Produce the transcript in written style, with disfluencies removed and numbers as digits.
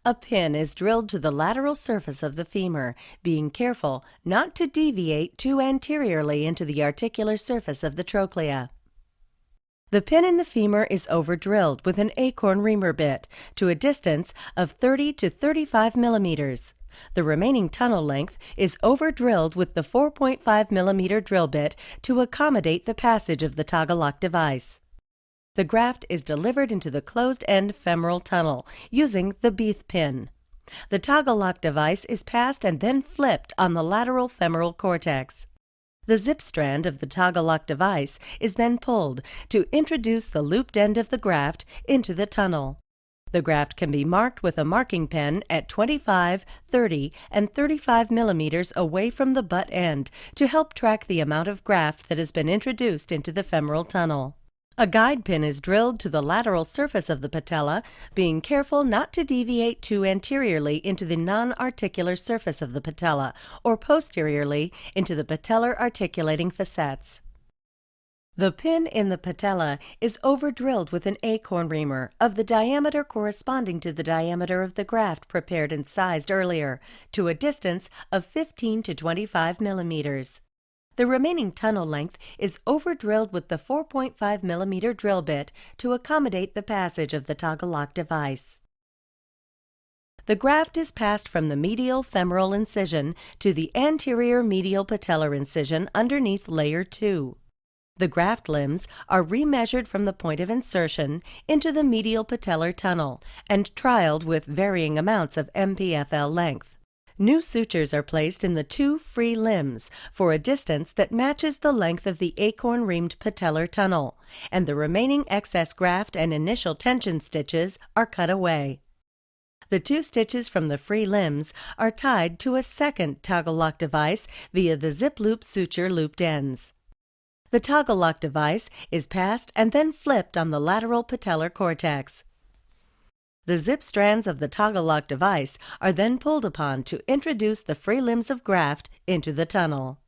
A pin is drilled to the lateral surface of the femur, being careful not to deviate too anteriorly into the articular surface of the trochlea. The pin in the femur is over-drilled with an acorn reamer bit to a distance of 30 to 35 millimeters. The remaining tunnel length is over-drilled with the 4.5 millimeter drill bit to accommodate the passage of the toggle lock device. The graft is delivered into the closed-end femoral tunnel using the Beath pin. The toggle lock device is passed and then flipped on the lateral femoral cortex. The zip strand of the toggle lock device is then pulled to introduce the looped end of the graft into the tunnel. The graft can be marked with a marking pen at 25, 30, and 35 millimeters away from the butt end to help track the amount of graft that has been introduced into the femoral tunnel. A guide pin is drilled to the lateral surface of the patella, being careful not to deviate too anteriorly into the non-articular surface of the patella or posteriorly into the patellar articulating facets. The pin in the patella is over-drilled with an acorn reamer of the diameter corresponding to the diameter of the graft prepared and sized earlier, to a distance of 15 to 25 millimeters. The remaining tunnel length is over-drilled with the 4.5 millimeter drill bit to accommodate the passage of the toggle lock device. The graft is passed from the medial femoral incision to the anterior medial patellar incision underneath layer 2. The graft limbs are remeasured from the point of insertion into the medial patellar tunnel and trialed with varying amounts of MPFL length. New sutures are placed in the two free limbs for a distance that matches the length of the acorn-reamed patellar tunnel, and the remaining excess graft and initial tension stitches are cut away. The two stitches from the free limbs are tied to a second toggle lock device via the zip loop suture looped ends. The toggle lock device is passed and then flipped on the lateral patellar cortex. The zip strands of the toggle lock device are then pulled upon to introduce the free limbs of graft into the tunnel.